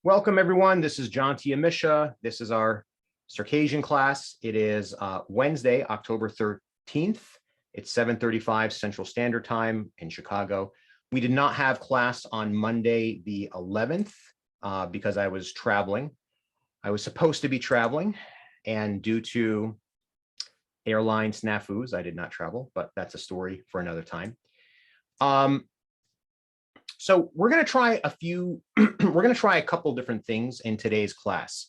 Welcome everyone. This is John T. Amisha. This is our Circassian class. It is Wednesday, October 13th. It's 7:35 Central Standard Time in Chicago. We did not have class on Monday, the 11th, because I was traveling. I was supposed to be traveling, and due to airline snafus, I did not travel, but that's a story for another time. So we're going to try a couple different things in today's class.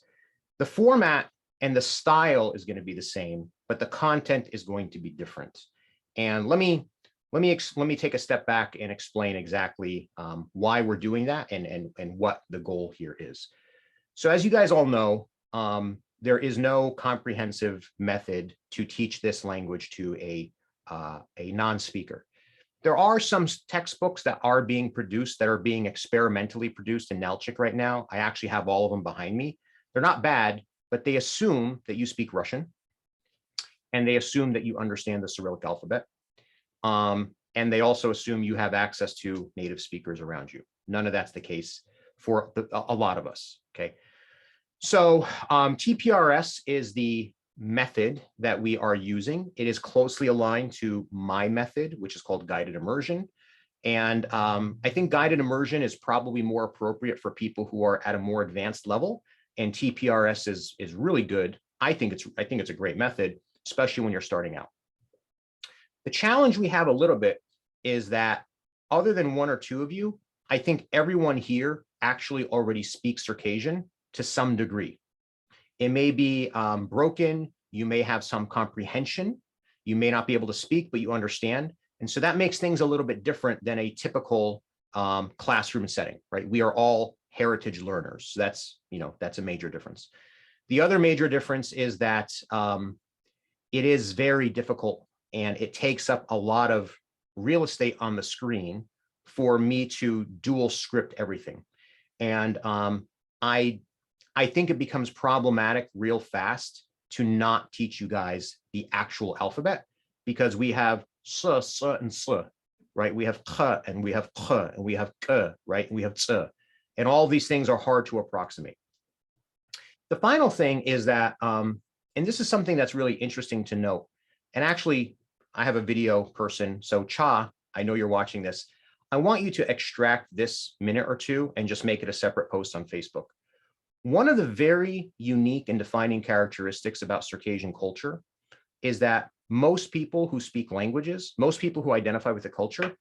The format and the style is going to be the same, but the content is going to be different. And let me take a step back and explain exactly why we're doing that and what the goal here is. So as you guys all know, there is no comprehensive method to teach this language to a non-speaker. There are some textbooks that are being produced, that are being experimentally produced in Nalchik right now. I actually have all of them behind me. They're not bad, but they assume that you speak Russian, and they assume that you understand the Cyrillic alphabet. And they also assume you have access to native speakers around you. None of that's the case for a lot of us, okay? So TPRS is the method that we are using. It is closely aligned to my method, which is called guided immersion. And I think guided immersion is probably more appropriate for people who are at a more advanced level. And TPRS is really good. I think it's a great method, especially when you're starting out. The challenge we have a little bit is that other than one or two of you, I think everyone here actually already speaks Circassian to some degree. It may be broken. You may have some comprehension. You may not be able to speak, but you understand. And so that makes things a little bit different than a typical classroom setting, right? We are all heritage learners. So that's a major difference. The other major difference is that it is very difficult, and it takes up a lot of real estate on the screen for me to dual script everything. And I think it becomes problematic real fast to not teach you guys the actual alphabet, because we have s, and s, right? We have k, and we have k, and we have k, right? And we have ts, and all these things are hard to approximate. The final thing is that, and this is something that's really interesting to note, and actually I have a video person, so Cha, I know you're watching this. I want you to extract this minute or two and just make it a separate post on Facebook. One of the very unique and defining characteristics about Circassian culture is that most people who speak languages, most people who identify with the culture,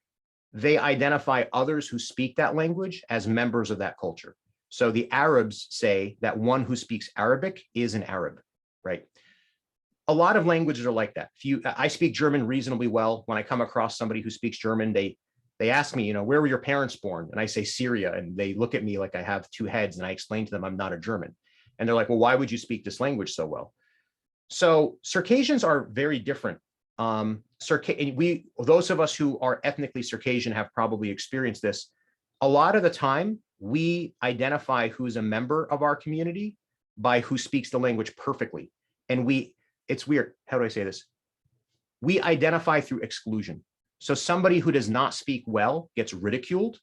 they identify others who speak that language as members of that culture. So the Arabs say that one who speaks Arabic is an Arab, right? A lot of languages are like that. I speak German reasonably well. When I come across somebody who speaks German, they ask me, where were your parents born? And I say Syria, and they look at me like I have two heads, and I explain to them I'm not a German. And they're like, well, why would you speak this language so well? So Circassians are very different. Those of us who are ethnically Circassian have probably experienced this. A lot of the time, we identify who's a member of our community by who speaks the language perfectly. And it's weird, how do I say this? We identify through exclusion. So somebody who does not speak well gets ridiculed.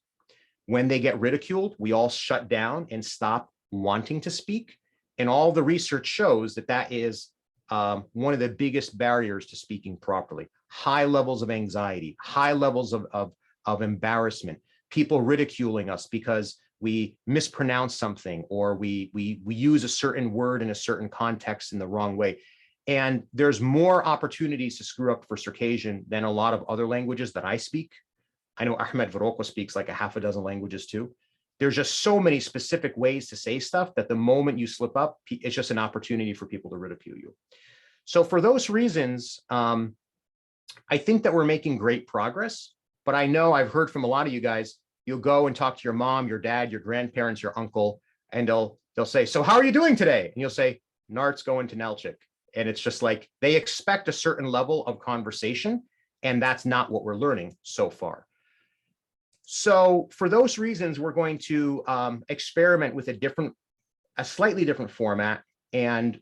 When they get ridiculed, we all shut down and stop wanting to speak. And all the research shows that that is one of the biggest barriers to speaking properly. High levels of anxiety, high levels of embarrassment, people ridiculing us because we mispronounce something, or we use a certain word in a certain context in the wrong way. And there's more opportunities to screw up for Circassian than a lot of other languages that I speak. I know Ahmed Varoko speaks like a half a dozen languages too. There's just so many specific ways to say stuff that the moment you slip up, it's just an opportunity for people to ridicule you. So for those reasons, I think that we're making great progress, but I know I've heard from a lot of you guys, you'll go and talk to your mom, your dad, your grandparents, your uncle, and they'll say, so how are you doing today? And you'll say, Nart's going to Nalchik. And it's just like, they expect a certain level of conversation, and that's not what we're learning so far. So for those reasons, we're going to experiment with a slightly different format. And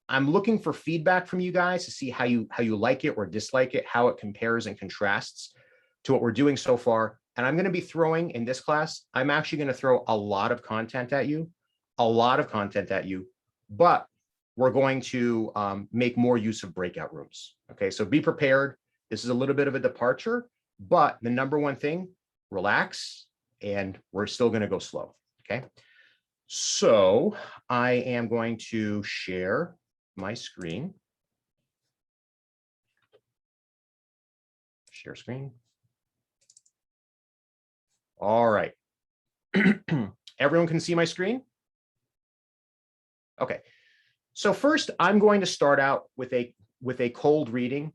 I'm looking for feedback from you guys to see how you like it or dislike it, how it compares and contrasts to what we're doing so far. And I'm going to be throwing in this class, I'm actually going to throw a lot of content at you, but we're going to make more use of breakout rooms. Okay, so be prepared. This is a little bit of a departure, but the number one thing, relax, and we're still going to go slow. Okay, so I am going to share my screen. Share screen. All right. Everyone can see my screen? Okay. So first, I'm going to start out with a cold reading.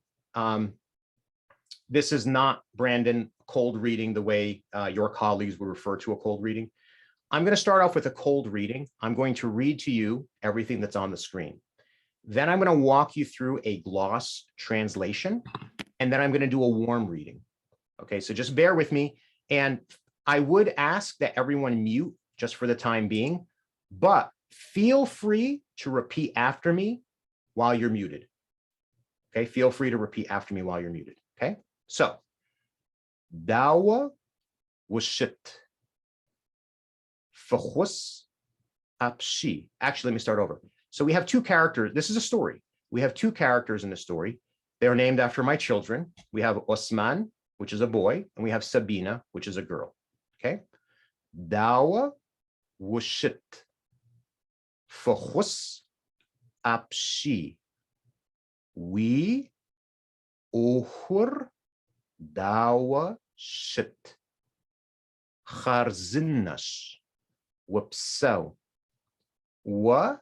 This is not, Brandon, cold reading the way your colleagues would refer to a cold reading. I'm going to start off with a cold reading. I'm going to read to you everything that's on the screen. Then I'm going to walk you through a gloss translation, and then I'm going to do a warm reading. Okay, so just bear with me. And I would ask that everyone mute just for the time being, but feel free to repeat after me while you're muted. Okay, feel free to repeat after me while you're muted. Okay, so dawa washit fachus apshi. Actually, let me start over. So we have two characters. This is a story. We have two characters in the story. They're named after my children. We have Osman, which is a boy, and we have Sabina, which is a girl. Okay, dawa washit fachus apshi. We ohur dawa shit kharzinnash wapsau wa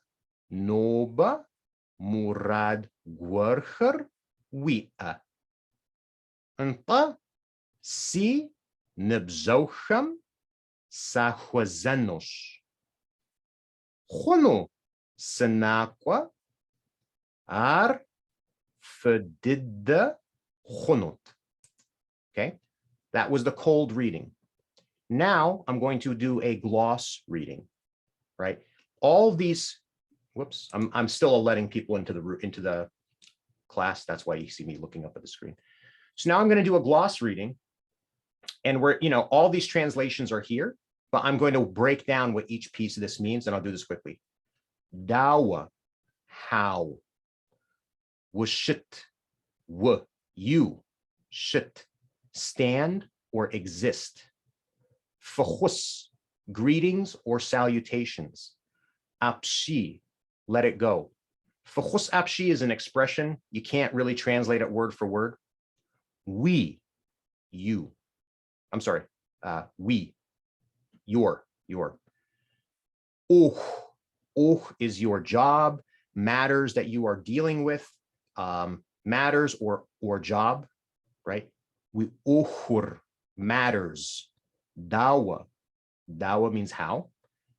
noba murad gwarcher wi'a anta si nabzaucham sahwazanosh khono sanaqwa ar fedidda khonot. Okay, that was the cold reading. Now I'm going to do a gloss reading, right? All these, whoops, I'm still letting people into the class. That's why you see me looking up at the screen. So now I'm going to do a gloss reading, and all these translations are here, but I'm going to break down what each piece of this means, and I'll do this quickly. Dawa, how. Washit, you, shit, stand or exist. Fachus, greetings or salutations. Apshi, let it go. Fachus apshi is an expression. You can't really translate it word for word. We, you. I'm sorry. We, your. Is your job, matters that you are dealing with, matters or job, right? We uhur, matters. Dawa means how.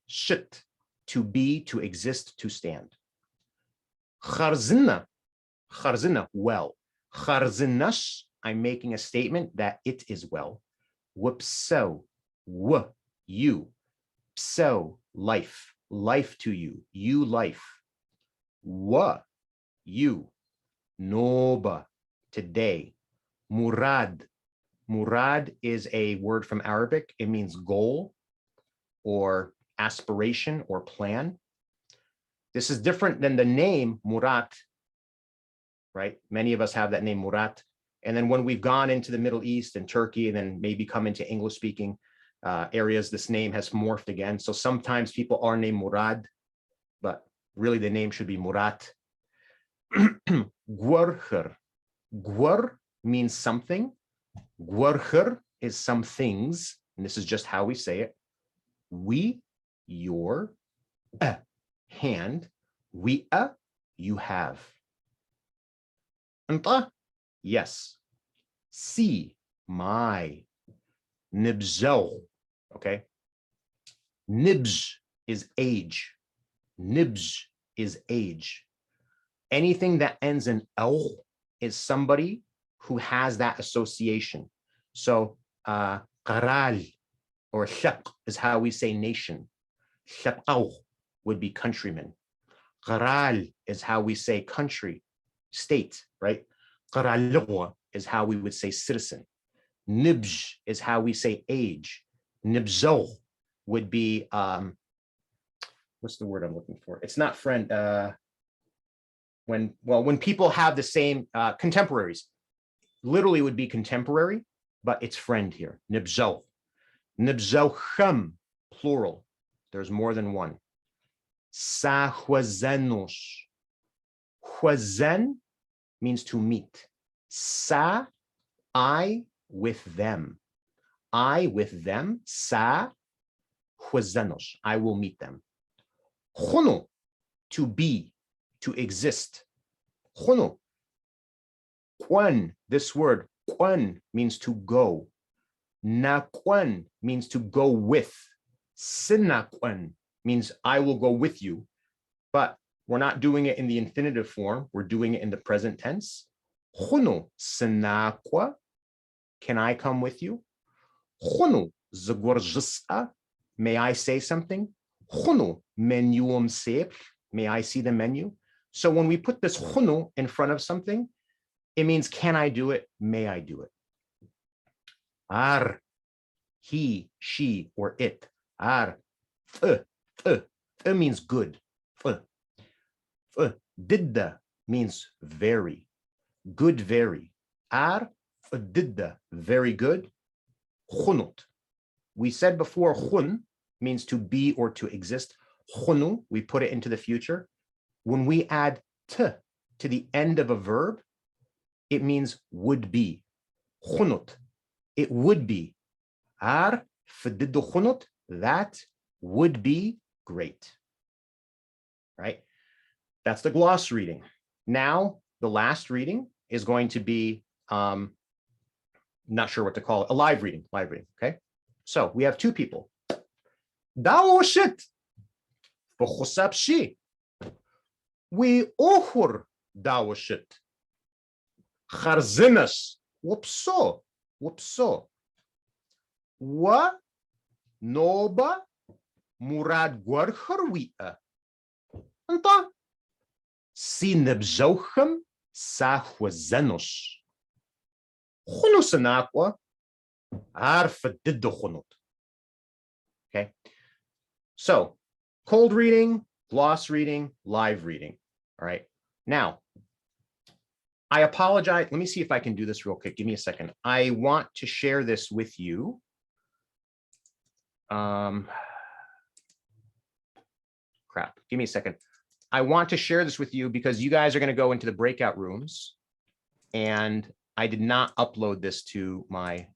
Shit, to be, to exist, to stand. Kharzina, well. Kharzinash, I'm making a statement that it is well. Wupso, you. Pso, life to you, you life. You. Noba, today. Murad is a word from Arabic. It means goal or aspiration or plan. This is different than the name Murat, right? Many of us have that name Murat. And then when we've gone into the Middle East and Turkey, and then maybe come into English speaking areas, this name has morphed again. So sometimes people are named Murad, but really the name should be Murat. Gwarcher. Gwar means something. Gwarcher is some things. And this is just how we say it. We, your, hand. We, you have. Anta, yes. Si, my. Nibzo, okay. Nibz is age. Nibz is age. Anything that ends in el is somebody who has that association. So qaral or shaq is how we say nation. Shaqaw would be countryman. Qaral is how we say country, state, right? Qaralugwa is how we would say citizen. Nibj is how we say age. Nibzo would be, what's the word I'm looking for? It's not friend. When people have the same contemporaries, literally would be contemporary, but it's friend here. Nibzo. Nibzochem, plural. There's more than one. Sahwazenos. Hwazen means to meet. Sa, I with them. I with them. Sa hwazenos. I will meet them. Chono, to be, to exist. Chono. Kwan, this word, kwan means to go. Nakwan means to go with. Sinakwan means I will go with you. But we're not doing it in the infinitive form. We're doing it in the present tense. Chono sinakwa. Can I come with you? Chono zagorjisa. May I say something? Chono menuum sepl. May I see the menu? So when we put this chono in front of something, it means can I do it? May I do it? Ar, he, she, or it. Ar, means good. Didda means very. Good, very. Ar, didda, very good. Chunut. We said before, chun means to be or to exist. Chunu, we put it into the future. When we add to the end of a verb, it means would be. Chunut. It would be. Ar, fdiddu chunut, that would be great. Right? That's the gloss reading. Now, the last reading is going to be, not sure what to call it, a live reading, okay? So we have two people. Daoshit, bochosapshi. We ohur daoshit. Charzinas, whoopso. Wa noba murad guarharwita. Anta sinebzochem sahwazenos. Hunusanakwa arfadidochunut. Okay. So cold reading, gloss reading, live reading. All right. Now, I apologize. Let me see if I can do this real quick. Give me a second. I want to share this with you. Crap. Give me a second. I want to share this with you because you guys are going to go into the breakout rooms, and I did not upload this to my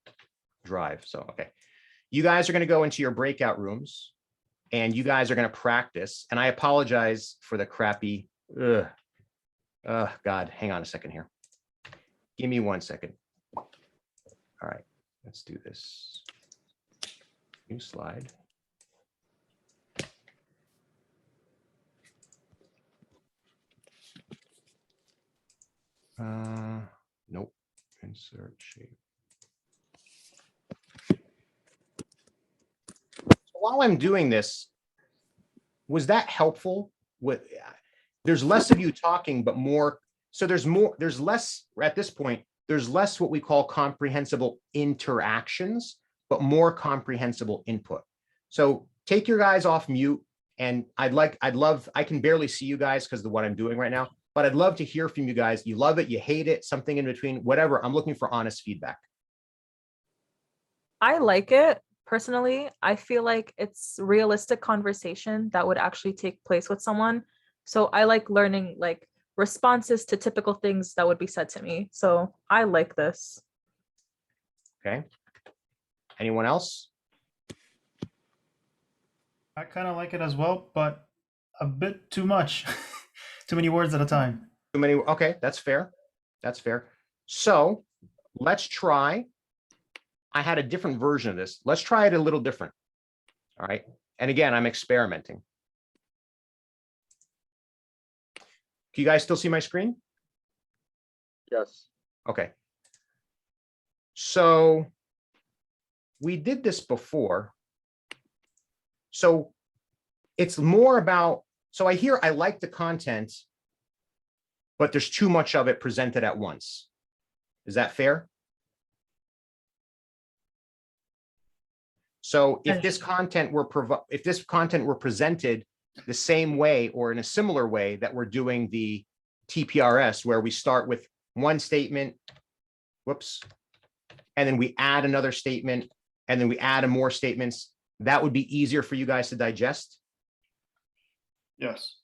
drive. So, okay. You guys are going to go into your breakout rooms, and you guys are going to practice. And I apologize for the crappy. God, hang on a second here. Give me 1 second. All right, let's do this. New slide. Nope. Insert shape. So while I'm doing this, was that helpful? There's less of you talking, but more. So there's less at this point. There's less what we call comprehensible interactions, but more comprehensible input. So take your guys off mute, and I can barely see you guys because of what I'm doing right now, but I'd love to hear from you guys. You love it, you hate it, something in between, whatever. I'm looking for honest feedback. I like it personally. I feel like it's realistic conversation that would actually take place with someone. So I like learning like responses to typical things that would be said to me. So I like this. Okay. Anyone else? I kind of like it as well, but a bit too much. Too many words at a time. Too many. Okay, that's fair. That's fair. So let's try. I had a different version of this. Let's try it a little different. All right. And again, I'm experimenting. Can you guys still see my screen? Yes. Okay. So we did this before. So it's more about, so I like the content, but there's too much of it presented at once. Is that fair? So if this content were presented the same way or in a similar way that we're doing the TPRS, where we start with one statement, whoops, and then we add another statement, and then we add more statements, that would be easier for you guys to digest. Yes.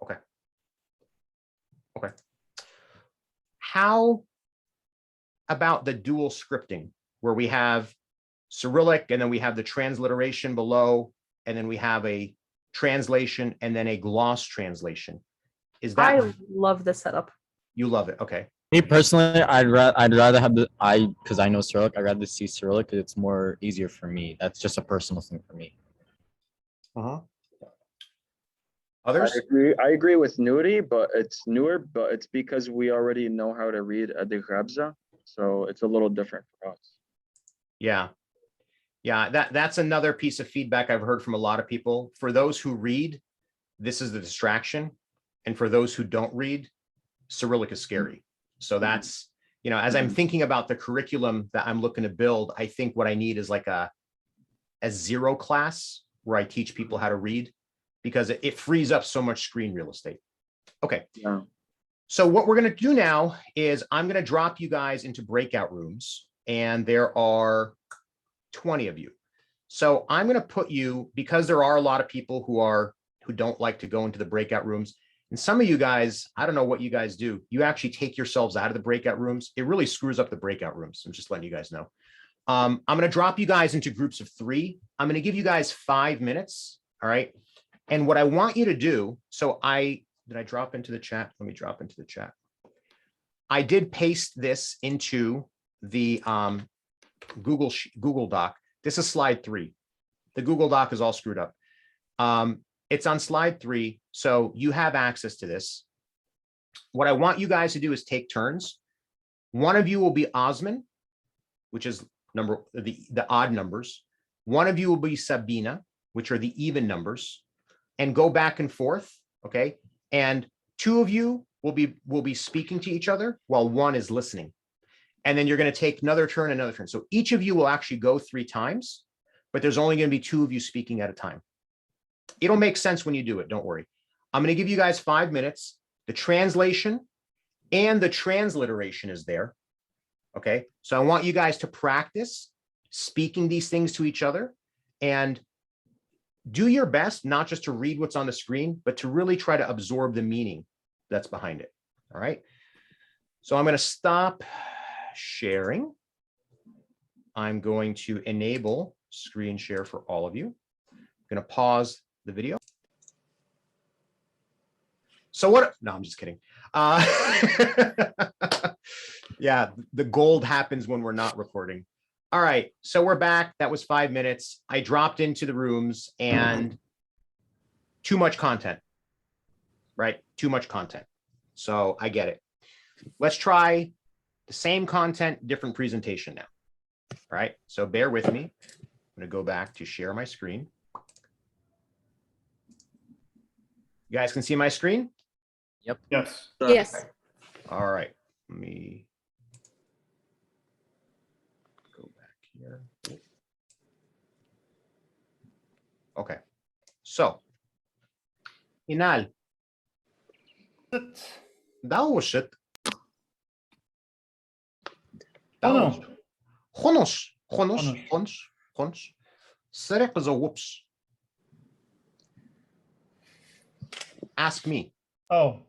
Okay. Okay. How about the dual scripting, where we have Cyrillic and then we have the transliteration below, and then we have a translation and then a gloss translation? Is that I love this setup. you love it? Okay. Me personally, I'd rather have because I know Cyrillic. I'd rather see Cyrillic because it's more easier for me. That's just a personal thing for me. Others? I agree with Nuri, but it's newer, but it's because we already know how to read Adi Ghabza, so it's a little different for us. Yeah. Yeah, that's another piece of feedback I've heard from a lot of people. For those who read, this is the distraction. And for those who don't read, Cyrillic is scary. So that's, you know, as I'm thinking about the curriculum that I'm looking to build, I think what I need is like a zero class where I teach people how to read, because it frees up so much screen real estate. Okay. Yeah. So what we're going to do now is I'm going to drop you guys into breakout rooms, and there are 20 of you. So I'm going to put you, because there are a lot of people who don't like to go into the breakout rooms. And some of you guys, I don't know what you guys do. You actually take yourselves out of the breakout rooms. It really screws up the breakout rooms. I'm just letting you guys know. I'm going to drop you guys into groups of 3. I'm going to give you guys 5 minutes. All right. And what I want you to do, did I drop into the chat? Let me drop into the chat. I did paste this into the Google Doc. This is slide 3. The Google Doc is all screwed up. It's on slide 3, so you have access to this. What I want you guys to do is take turns. One of you will be Osman, which is the odd numbers. One of you will be Sabina, which are the even numbers, and go back and forth. Okay, and 2 of you will be speaking to each other while 1 is listening. And then you're going to take another turn. So each of you will actually go 3 times, but there's only going to be 2 of you speaking at a time. It'll make sense when you do it. Don't worry. I'm going to give you guys 5 minutes. The translation and the transliteration is there. Okay. So I want you guys to practice speaking these things to each other and do your best, not just to read what's on the screen, but to really try to absorb the meaning that's behind it. All right. So I'm going to stop sharing. I'm going to enable screen share for all of you. I'm going to pause the video. So what? No, I'm just kidding. Yeah, the gold happens when we're not recording. All right, so we're back. That was 5 minutes. I dropped into the rooms and too much content, right? Too much content. So I get it. Let's try the same content, different presentation now. All right, so bear with me. I'm going to go back to share my screen. You guys can see my screen? Yep. Yes. Yes. All right, let me go back here. Okay, so Inal, Daoshit. Khonos. Serek is a whoops. Ask me. Oh.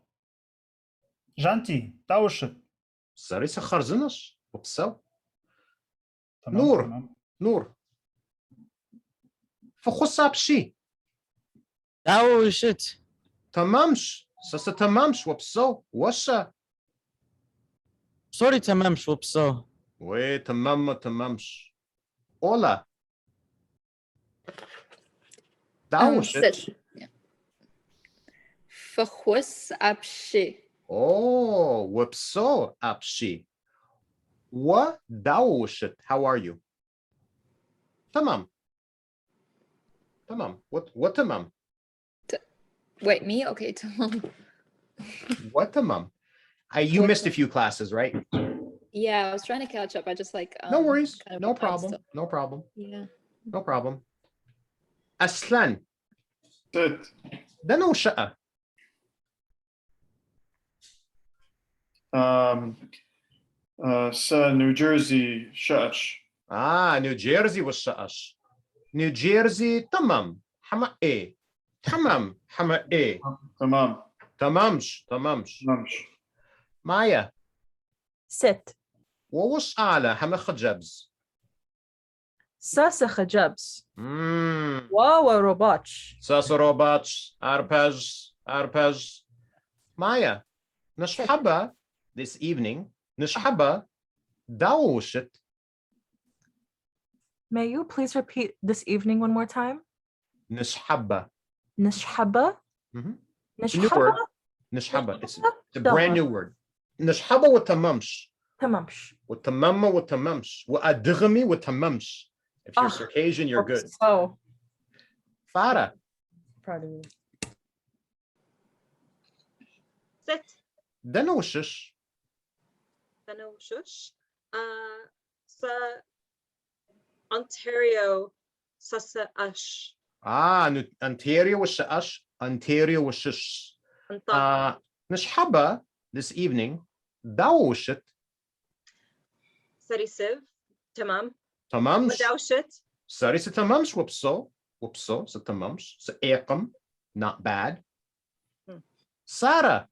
Janti, Taushit. Sarisa kharzinos. Whoopso. Tamam, Nur. tamam. Nur. فخص بشي. Oh shit. تمامش. سس تمامش وبسو. وشا. Sorry, tamam shwupso. وي تمام ما تمامش. Ola. Daoshit. Verhus abshi. Oh, whoopso apshi. What daoshit? How are you? Tamam. Tamam. What tamam? Wait, me? Okay, tamam. What tamam? You missed a few classes, right? Yeah, I was trying to catch up. I just No worries. kind of No forgot problem. stuff. No problem. Yeah. No problem. Aslan. Sit. Dano sha'a. New Jersey شقش. New Jersey was sha'ash. New Jersey tamam. Hama e. Tamam. Hama e. تمام. Tamamsh. نمش. Maya. Sit. ووش على hama khajabs. Sasa khajabs. Hmm. Wawa robach. Sasorobach. Arpej. Maya. Nashhaba this evening. Nashhaba. Dawoshit. May you please repeat this evening one more time? Nashhaba. Nishhaba? Mhm. It's a new word. Nishhaba? Nashhaba. It's a brand new word. Nashhaba with tamamsh. Tamamsh. With tamamma with tamamsh. With adghami with tamamsh. If you're Ah, Circassian, you're good. So Farah. proud of you. Sit. Danoshish. Shush. Sa Ontario Sasa Ash. Ontario was sha'ash. Ontario was shish. Nashhaba this evening. Dawoshit. Sarisiv. Tamam. Tamamsh. Wadaushit. Sorry, so tamamsh whoopso. So tamamsh. So eqam. Not bad. Sarah.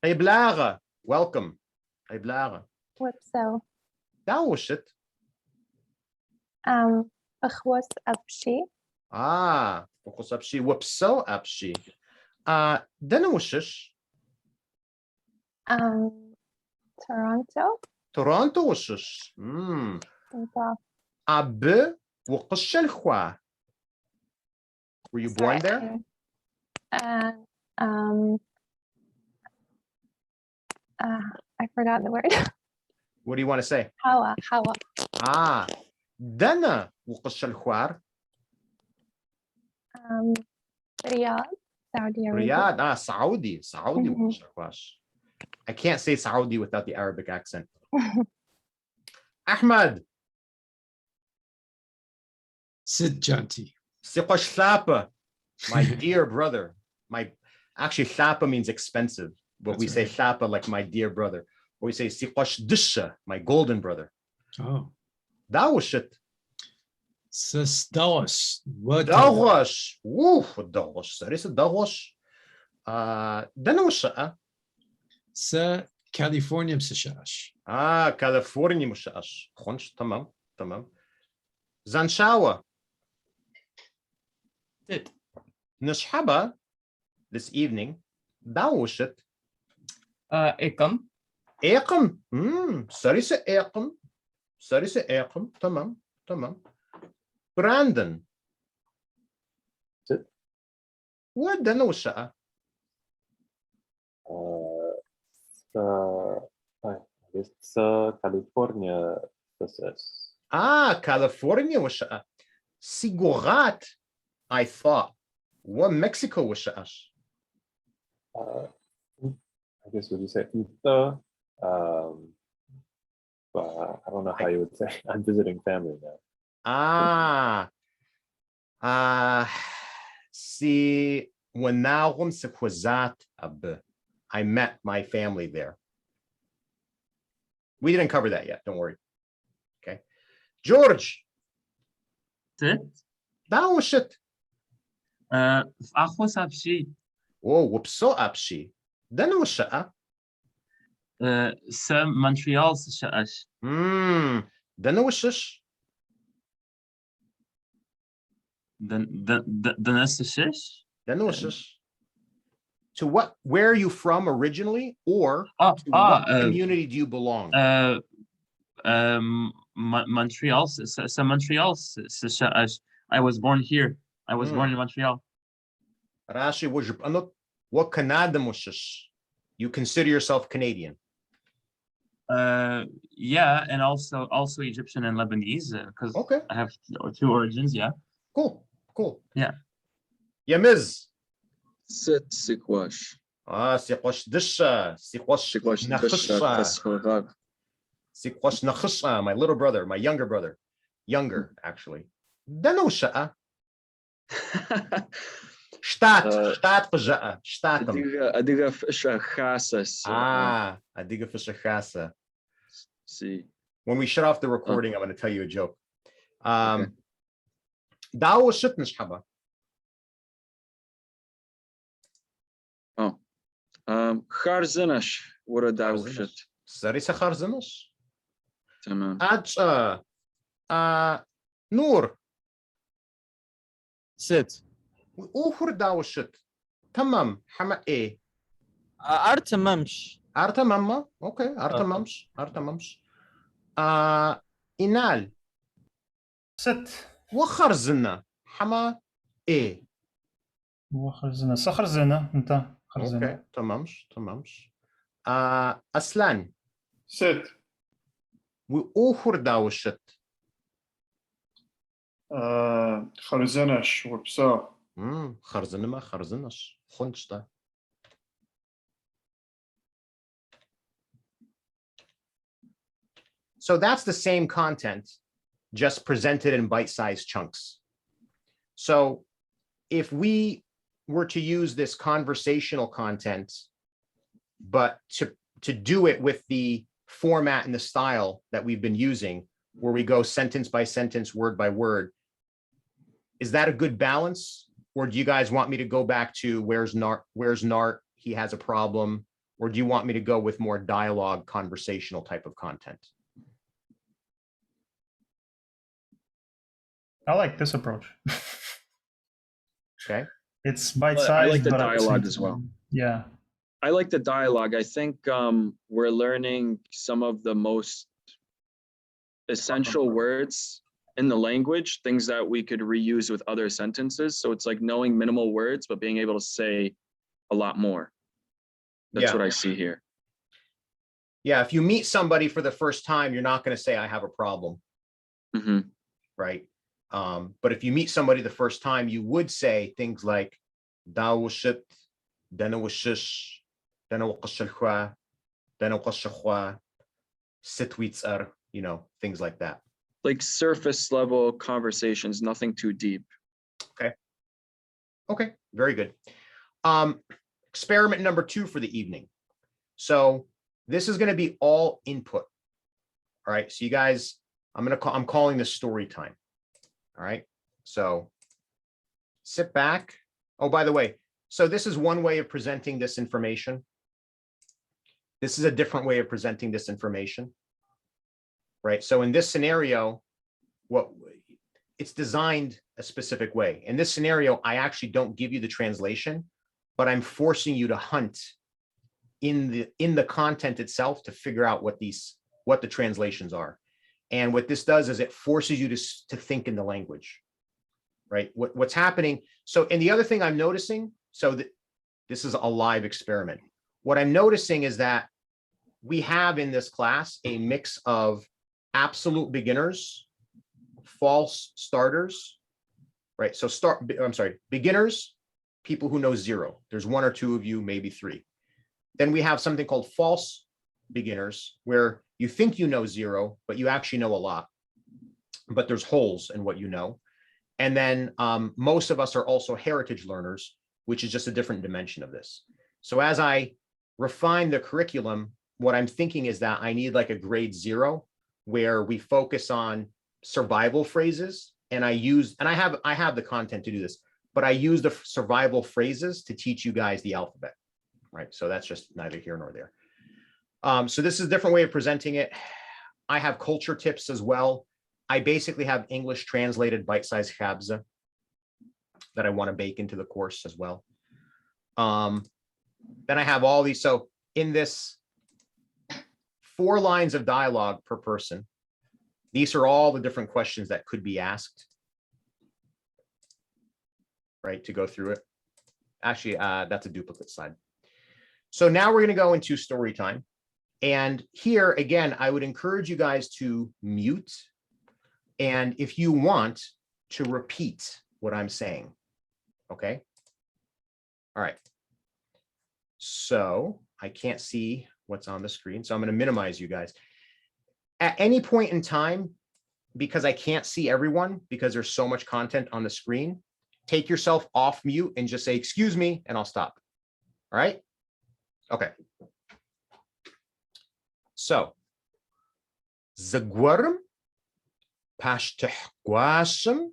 Hey Blaga. Welcome. Hey Blaga. وبسو Dawoshit. أخوص أبشي Focus apshi. Whoopso apshi. Danoshish. تورونتو Toronto washish. Abe وقش الخوا. Were you born there? I forgot the word. What do you want to say? Hawa دنا وقش الخوار. Riyadh, Saudi Arabia. Riyadh. Saudi. وقش الخواش. I can't say Saudi without the Arabic accent. Ahmad. Sit, Janti. Siqash Thapa. My dear brother. Actually, Thapa means expensive, but That's we say right. Thapa like my dear brother. Or we say Siqash Disha, my golden brother. Oh. Dawashit. Sestawas. What? Dawash. Woof. Dawash. That is a Dawash. Danawasha. Sa California Sashash. California Mushash. Khunsh. Tamam. Zanshawa. Sit. Nishhaba this evening. Dawashit. Ekam. Eqam. Sarisa Eqam. Tamam. Brandon. Sit. What Danawasha? California process. California washa. Sigurat, I thought. What Mexico washa? I guess would you say Utah? But I don't know how you would say. I'm visiting family now. Si wanawum sekwazat ab. I met my family there. We didn't cover that yet. Don't worry. Okay. George. Sit. Dawashit. Achos Abshi. Whoopso apshi. Danawasha. Sa Montreal Sashash. Danawashish. The Nesashish. Danawashish. To where are you from originally, or to what community do you belong? Montreal. So Montreal. I was born here. I was born in Montreal. Rashi, what Canada mushish? You consider yourself Canadian? Yeah, and also Egyptian and Lebanese because I have two origins. Yeah. Cool. Yeah. Yamiz. Sit Sikwash. Sikwash Disha. Sikwash Nachisha. My little brother, my younger brother. younger, actually. Dano siya. Shtat pa siya. Shtatam. Adiga Shachasas. Adiga Fashachasa. See. When we shut off the recording, I'm going to tell you a joke. Okay. Dawo shit nishhaba. Kharzanash. What a dawo shit. Sarisa kharzanash. Tamam. Noor. Sit. Uhur dawo shit. Tamam. Hama e. Artamamsh. Artamamma. Okay. Artamamsh. Artamamsh. Inal. Sit. وخرزنا حما ايه وخرزنا خرزنا انت خرزنا. اوكي تمامش اسلان ست واخر داوشت خرزنش وبسا خرزنا ما خرزنش خنشتا. So that's the same content, just presented in bite-sized chunks. So if we were to use this conversational content, but to do it with the format and the style that we've been using, where we go sentence by sentence, word by word, is that a good balance? Or do you guys want me to go back to where's Nart, he has a problem? Or do you want me to go with more dialogue, conversational type of content? I like this approach. Okay. It's bite-sized. I like the but at the dialogue same as well. time- Yeah. I like the dialogue. I think we're learning some of the most essential words in the language, things that we could reuse with other sentences. So it's like knowing minimal words, but being able to say a lot more. That's what I see here. Yeah, if you meet somebody for the first time, you're not going to say, I have a problem. Mm-hmm. Right? But if you meet somebody the first time, you would say things like, dawashit, danawashish, danawaqashalkhwa, danawqashkhwa, sitwitsar, things like that. Like surface level conversations, nothing too deep. Okay, very good. Experiment number 2 for the evening. So this is going to be all input. All right, so you guys, I'm calling this story time. All right, so sit back. Oh, by the way, so this is one way of presenting this information. This is a different way of presenting this information. Right, so in this scenario, it's designed a specific way. In this scenario, I actually don't give you the translation, but I'm forcing you to hunt in the content itself to figure out what the translations are. And what this does is it forces you to think in the language, right? What's happening. So, and the other thing I'm noticing, this is a live experiment. What I'm noticing is that we have in this class a mix of absolute beginners, false starters, right? So beginners, people who know 0. There's 1 or 2 of you, maybe 3. Then we have something called false beginners, where you think you know 0, but you actually know a lot, but there's holes in what you know. And then most of us are also heritage learners, which is just a different dimension of this. So as I refine the curriculum, what I'm thinking is that I need like a grade 0, where we focus on survival phrases, and I have the content to do this, but I use the survival phrases to teach you guys the alphabet, right? So that's just neither here nor there. So this is a different way of presenting it. I have culture tips as well. I basically have English translated bite-sized khabza that I want to bake into the course as well. Then I have all these. So in this 4 lines of dialogue per person, these are all the different questions that could be asked, right, to go through it. Actually, that's a duplicate slide. So now we're going to go into story time. And here, again, I would encourage you guys to mute. And if you want to repeat what I'm saying, okay? All right. So I can't see what's on the screen, so I'm going to minimize you guys. At any point in time, because I can't see everyone because there's so much content on the screen, take yourself off mute and just say, excuse me, and I'll stop. All right? Okay. So, Zagwarum, Pashtih Guashim,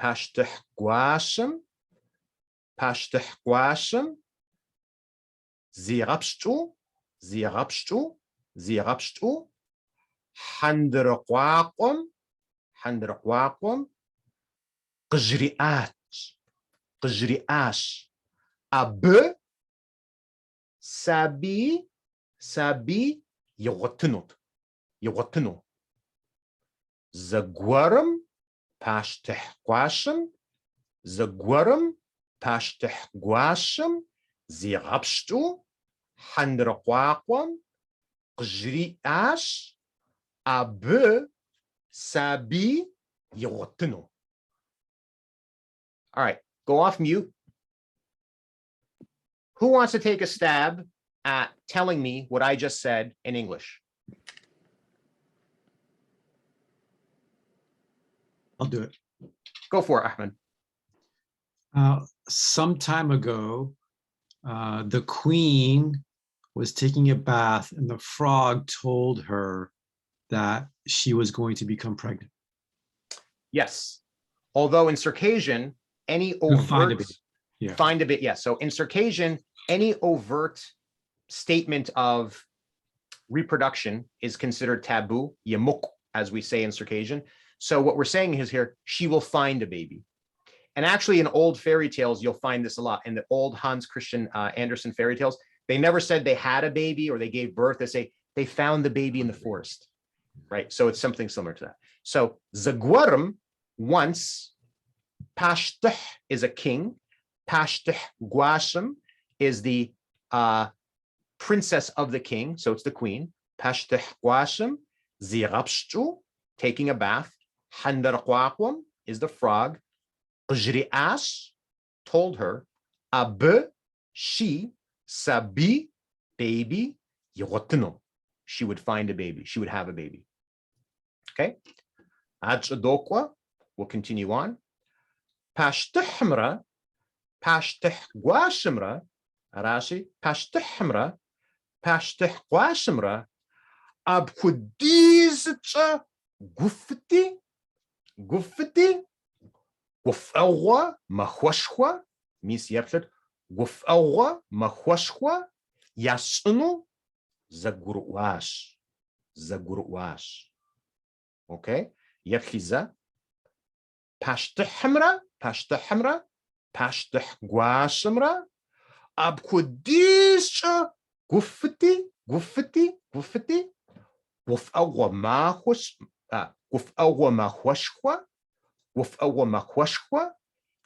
Pashtih Guashim, Pashtih Guashim, Zirapshtu, Zirapshtu, Zirapshtu, Handraquaqum, Handraquaqum, Qjri'at, Qjri'ash, Ab, Sabi, Sabi, Yogotnut, Yogotnu. Zagwarum, Pashtih Guashim, Zagwarum, Pashtih Guashim, Zirapshtu, Handraquaqum, Qjri'ash, Ab, Sabi, Yogotnu. All right, go off mute. Who wants to take a stab at telling me what I just said in English? I'll do it. Go for it, Ahmed. Some time ago, the queen was taking a bath and the frog told her that she was going to become pregnant. Yes. Although in Circassian, any overt find a bit, yes. So in Circassian, any overt statement of reproduction is considered taboo, yamuk, as we say in Circassian. So what we're saying is here, she will find a baby. And actually in old fairy tales, you'll find this a lot. In the old Hans Christian Andersen fairy tales, they never said they had a baby or they gave birth. They say they found the baby in the forest, right? So it's something similar to that. So Zagwarum, once, Pashtih is a king. Pashtih Guashim is the princess of the king. So it's the queen. Pashtih Guashim, Zirapshtu, taking a bath. Handarquaqum is the frog. Qjri'ash told her, Ab, she, Sabi, baby, Yogotno. She would find a baby. She would have a baby. Okay. Achadokwa, we'll continue on. Pashtihmra, Pashtih Guashimra, Arashi, Pashtihmra, Pashtih Guashimra, Abkudizcha Gufti, Gufti, Gufawa, Mahwashwa, Miss Yepset, Gufawa, Mahwashwa, Yasunu, Zagurwash, Zagurwash. Okay, Yephiza, Pashtihmra, Pashtihmra, Pashtih Guashimra, Abkudisha, Gufti, Gufti, Gufti, Gufawa Mahwash, Gufawa Mahwashwa, Gufawa Mahwashwa,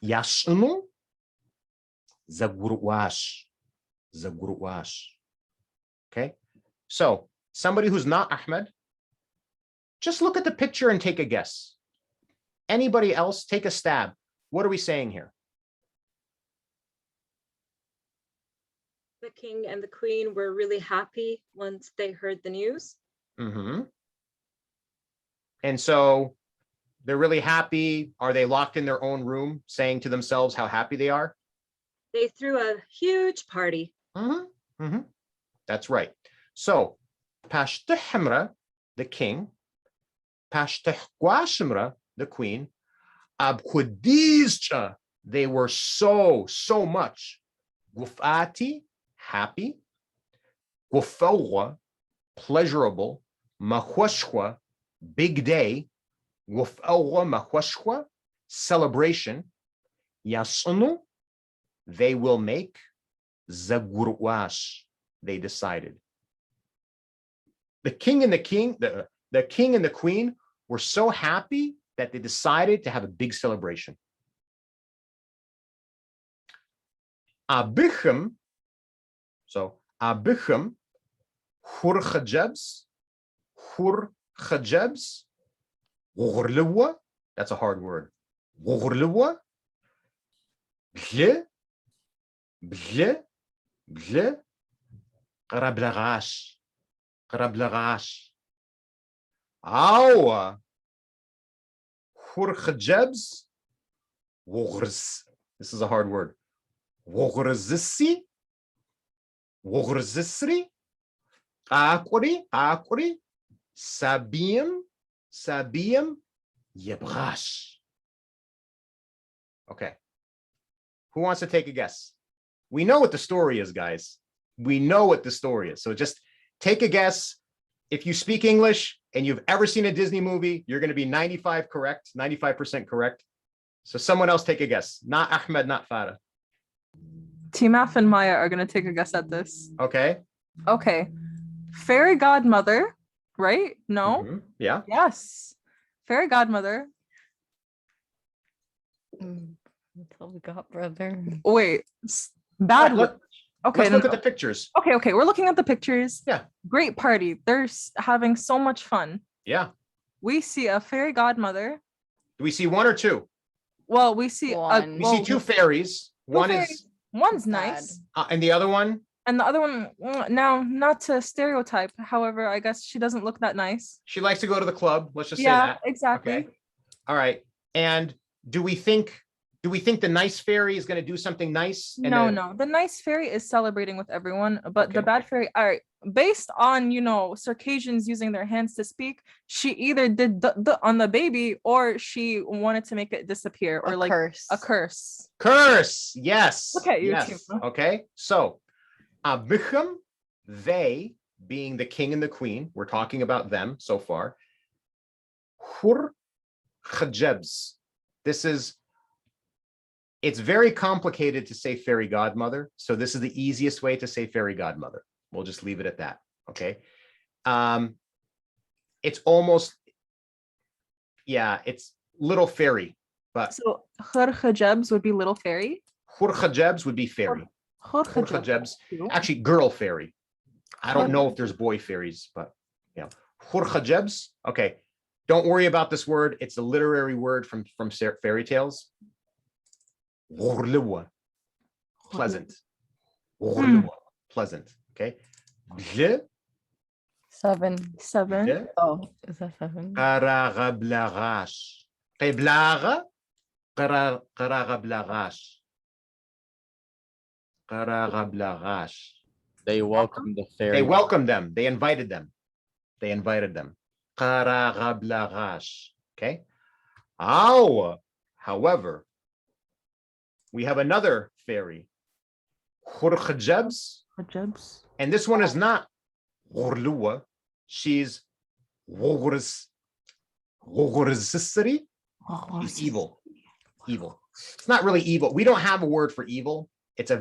Yasunu, Zagurwash, Zagurwash. Okay, so somebody who's not Ahmed, just look at the picture and take a guess. Anybody else, take a stab. What are we saying here? The king and the queen were really happy once they heard the news. Mm-hmm. And so they're really happy. Are they locked in their own room saying to themselves how happy they are? They threw a huge party. Mm-hmm. Mm-hmm. That's right. So Pashtihmra, the king, Pashtih Guashimra, the queen, Abkudizcha, they were so much. Gufati, happy. Gufawa, pleasurable. Mahwashwa, big day. Gufawa mahwashwa, celebration. Yasunu, they will make. Zagurwash, they decided. The king and the king and the queen were so happy that they decided to have a big celebration. Abichem, so Abichem, Hur Chajebs, Ghurlewa, that's a hard word. Ghurlewa, Bje, Bje, Bje, Qarablagash, Qarablagash. Awa, Khurkhajebs. This is a hard word. Woghrzisi. Woghrzisri. Qaquri. Qaquri. Sabium. Sabium. Yebrash. Okay. Who wants to take a guess? We know what the story is, guys. We know what the story is. So just take a guess. If you speak English and you've ever seen a Disney movie, you're going to be 95% correct. So someone else take a guess. Not Ahmed, not Farah. Timaf and Maya are going to take a guess at this. Okay. Okay. Fairy godmother, right? No? Mhm. Yeah. Yes. Fairy godmother. Until we got brother. Wait. Bad. Okay. Let's look at the pictures. Okay. We're looking at the pictures. Yeah. Great party. They're having so much fun. Yeah. We see a fairy godmother. Do we see one or two? Well, we see One. We see two fairies. One's nice. And the other one? And the other one, now, not to stereotype, however, I guess she doesn't look that nice. She likes to go to the club. Let's just say that. Yeah, exactly. Okay. All right. And do we think the nice fairy is going to do something nice? No. The nice fairy is celebrating with everyone, but the bad fairy, all right, based on, Circassians using their hands to speak, she either did the on the baby or she wanted to make it disappear or like curse. a curse. Curse. Yes. Look at you, yes. Tima. Okay. So, Abichem, they being the king and the queen, we're talking about them so far. Hur Khajebs. It's very complicated to say fairy godmother. So this is the easiest way to say fairy godmother. We'll just leave it at that. Okay. It's almost, it's little fairy, but so Khurkhajebs would be little fairy. Khurkhajebs would be fairy. Khurkhajebs, actually girl fairy. I don't know if there's boy fairies, but yeah. Khurkhajebs. Okay. Don't worry about this word. It's a literary word from fairy tales. Pleasant. Pleasant. Okay. Seven. Oh, is that 7? Qaraghablaghash. Qiblaga. Qaraghablaghash. Qaraghablaghash. They welcomed the fairy. They welcomed them. They invited them. Qaraghablaghash. Okay. However, we have another fairy, Khurkhajebs. And this one is not Ghurluwa. She's Woghrzisri. She's evil. Evil. It's not really evil. We don't have a word for evil. It's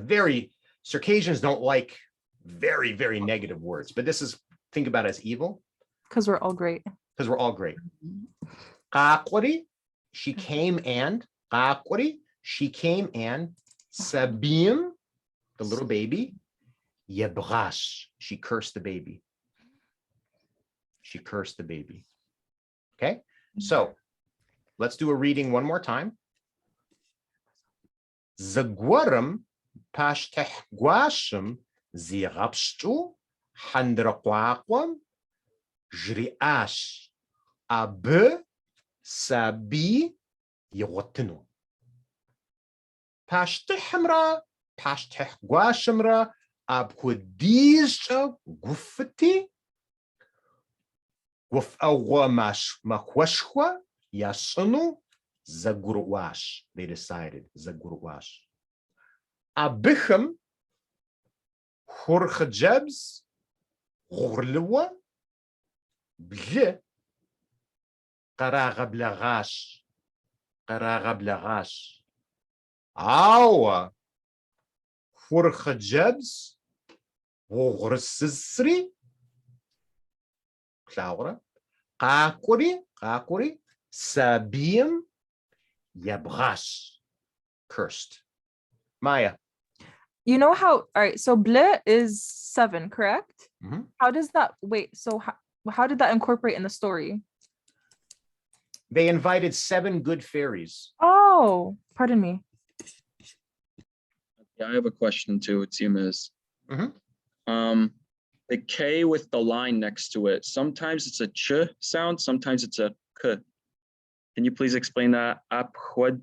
Circassians don't like very, very negative words, but think about it as evil. Because we're all great. Qaquri, she came and Sabim, the little baby, Yebrash, she cursed the baby. Okay, so let's do a reading one more time. Zagwaram pashteh guashim zirapshtu handraqwaqwam jriash abe sabi yogotinu. Pashtehmra, pashtehguashmra, abkudizcha gufati, gufawamash makwashwa, yasunu, zagurwash. They decided, zagurwash. Abichem, Khurkhajebs, Ghurluwa, Bje, Qaraghablaghash. Awa Khurkhajebs Woghrzisri Klaura Qaquri Sabim Yebrash cursed. Maya. You know how, all right, so ble is 7, correct? Mm-hmm. How does that, so how did that incorporate in the story? They invited 7 good fairies. Oh, pardon me. Yeah, I have a question too, Timas. The K with the line next to it, sometimes it's a ch sound, sometimes it's a k. Can you please explain that? Okay.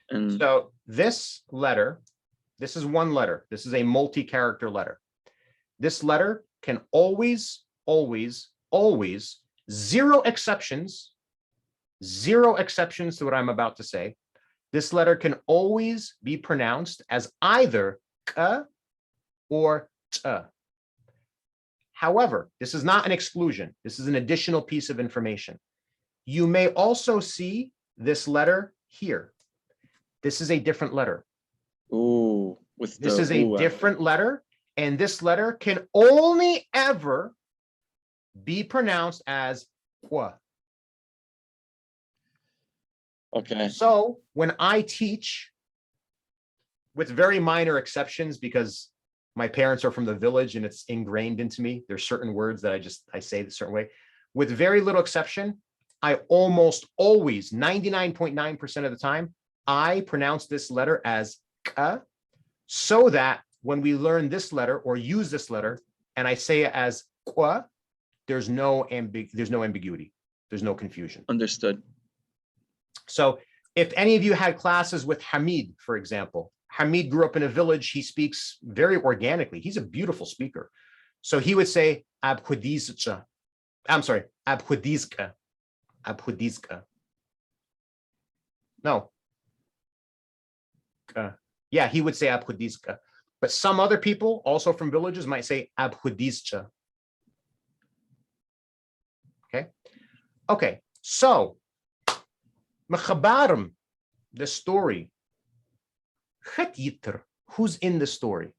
And So this letter, this is one letter. This is a multi-character letter. This letter can always, zero exceptions to what I'm about to say. This letter can always be pronounced as either k or t. However, this is not an exclusion. This is an additional piece of information. You may also see this letter here. This is a different letter. ooh, with This the is a ooh, different letter, and this letter can only ever be pronounced as qua. Okay. So when I teach, with very minor exceptions, because my parents are from the village and it's ingrained into me, there's certain words that I say a certain way. With very little exception, I almost always, 99.9% of the time, I pronounce this letter as ka, so that when we learn this letter or use this letter, and I say it as qua, there's no ambiguity. There's no confusion. Understood. So if any of you had classes with Hamid, for example, Hamid grew up in a village. He speaks very organically. He's a beautiful speaker. So he would say, abkhudizka. I'm sorry, abkhudizka. Abkhudizka. No. Yeah, he would say abkhudizka. But some other people, also from villages, might say abkhudizcha. Okay. Okay. So, Mekhabarim, the story. Who's in the story?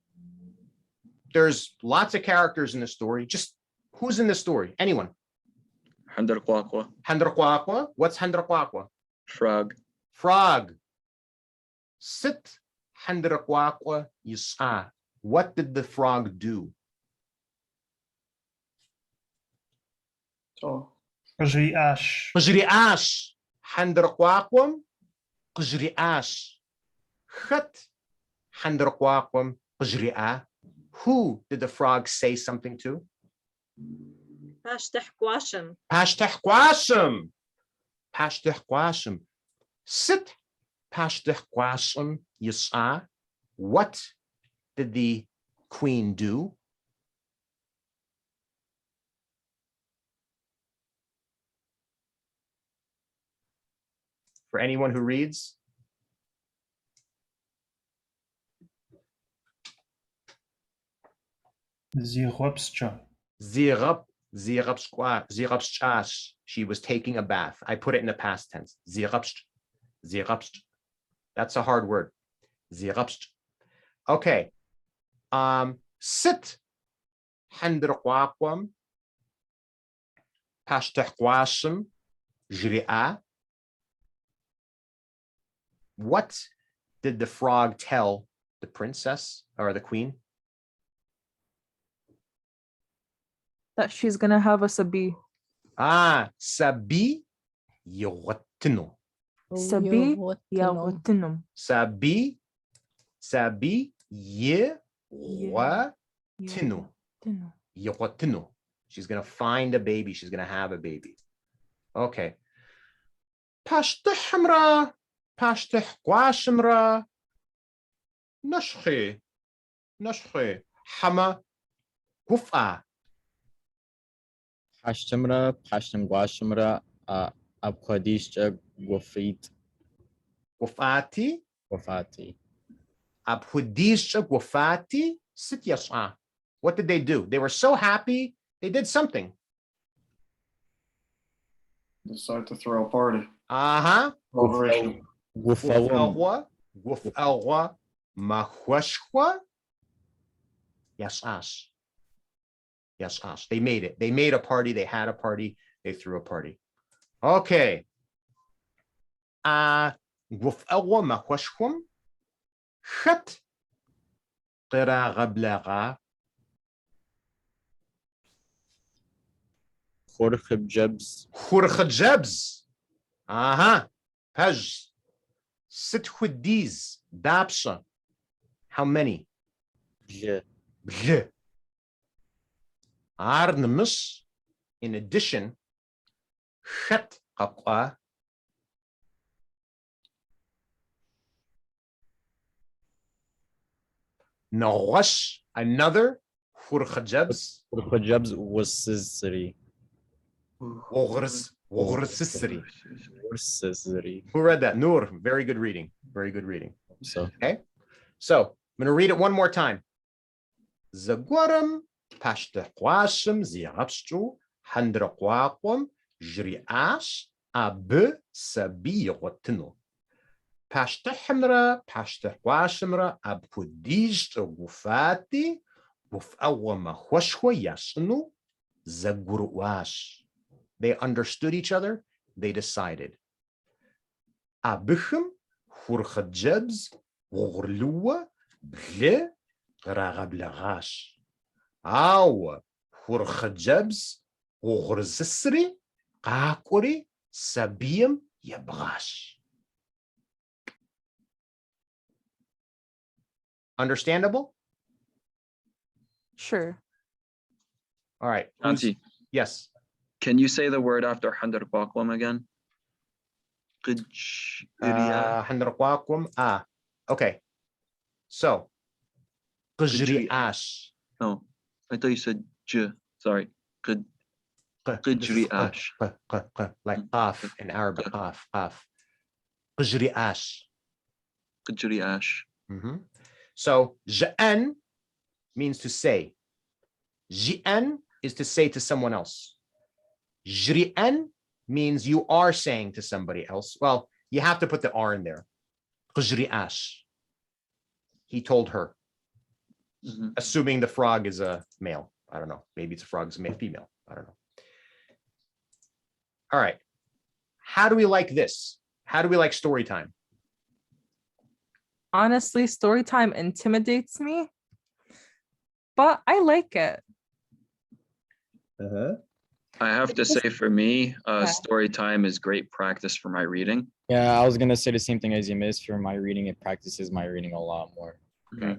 There's lots of characters in the story. Just who's in the story? Anyone? Handarquaqua. Handarquaqua. What's Handarquaqua? Frog. Frog. Sit Handarquaqua yis'a. What did the frog do? Qajri'ash. Qajri'ash. Handarquaqum. Qajri'ash. Khat Handarquaqum Qajri'a. Who did the frog say something to? Pashtahquashim. Pashtahquashim. Pashtahquashim. Sit Pashtahquashim yis'a. What did the queen do? For anyone who reads. Zirapscha. Zirapschash. She was taking a bath. I put it in the past tense. Zirapscht. That's a hard word. Zirapscht. Okay. Sit. Handraquaqam. Pashtahquashim. Jri'a. What did the frog tell the princess or the queen? That she's gonna have a sabi. Sabi yawatinu. Sabi yawatinum. Sabi yawatinu. Yawatinu. She's gonna find a baby. She's gonna have a baby. Okay. Pashtahmra. Pashtahquashimra. Nashkhi. Hama Gufa. Pashtimra, Pashtimguashimra, Abkhadishcha, Gufit. Gufati. Gufati. Abkhudishcha Gufati. Sit yas'a. What did they do? They were so happy. They did something. Decide to throw a party. Celebration. Gufalwa. Gufalwa. Mahwashwa. Yas'as. Yes, they made it. They made a party. They had a party. They threw a party. Okay. Guf'awa makwashkum. Khat. Qira gablaga. Khurkhibjabs. Khurkhibjabs. Paj. Sit hudiz. Dabsha. How many? Bje. Arnmus, in addition, Khat ققوة. نغش, another. خرخجبس. Khujabs was Sisri. وغرس وغرسسري. Sisri. Who read that? Noor. Very good reading. Very good reading. So Okay. So I'm going to read it one more time. Zagwaram pashtaqwashim ziapstu handraqwaqwam jriash ab sabiyotno. Pashtahmra pashtaqwashimra ab kudij gufati gufawama khwashwa yashnu zagurwash. They understood each other. They decided. Abuchum khurkhajabs غغرلوة بله غراغب لغاش أو خرخجبز غغرزسري قاقوري سبيم يبغاش. Understandable? Sure. All right. Auntie, Yes. can you say the word after Handar Bakwam again? Okay. So, Qajri'ash. No, I thought you said J. Sorry. Qajri'ash. Like qaf in Arabic. Qaf. Qajri'ash. Qajri'ash. So, Ja'an means to say. Ji'an is to say to someone else. Jri'an means you are saying to somebody else. Well, you have to put the R in there. Qajri'ash. He told her. Assuming the frog is a male. I don't know. Maybe it's a frog is a female. I don't know. All right. How do we like this? How do we like story time? Honestly, story time intimidates me, but I like it. I have to say, for me, story time is great practice for my reading. yeah, I was gonna say the same thing as you missed. For my reading, it practices my reading a lot more. Okay.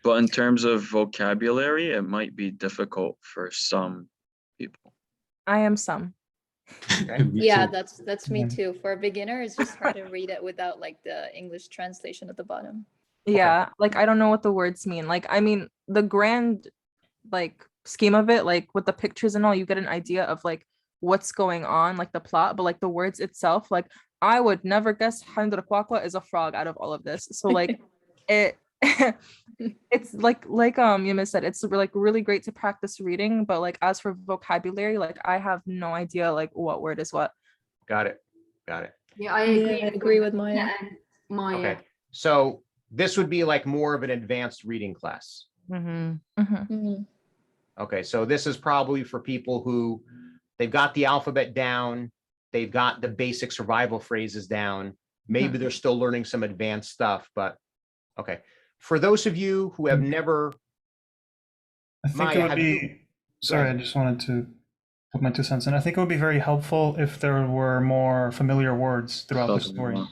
But in terms of vocabulary, it might be difficult for some people. I am some. Okay. Yeah, that's me too. For a beginner, it's just hard to read it without like the English translation at the bottom. Yeah, like I don't know what the words mean. Like, I mean, the grand like scheme of it, like with the pictures and all, you get an idea of like what's going on, like the plot, but like the words itself, like I would never guess Handrakwakwa is a frog out of all of this. So like it it's like Yuma said, it's like really great to practice reading, but like as for vocabulary, like I have no idea like what word is what. Got it. Yeah, I agree with Maya. Okay. So this would be like more of an advanced reading class. Okay. So this is probably for people who they've got the alphabet down. They've got the basic survival phrases down. Maybe they're still learning some advanced stuff, but okay. For those of you who have never, I think Maya, it would be, sorry, I just wanted to put my 2 cents in. I think it would be very helpful if there were more familiar words throughout the story.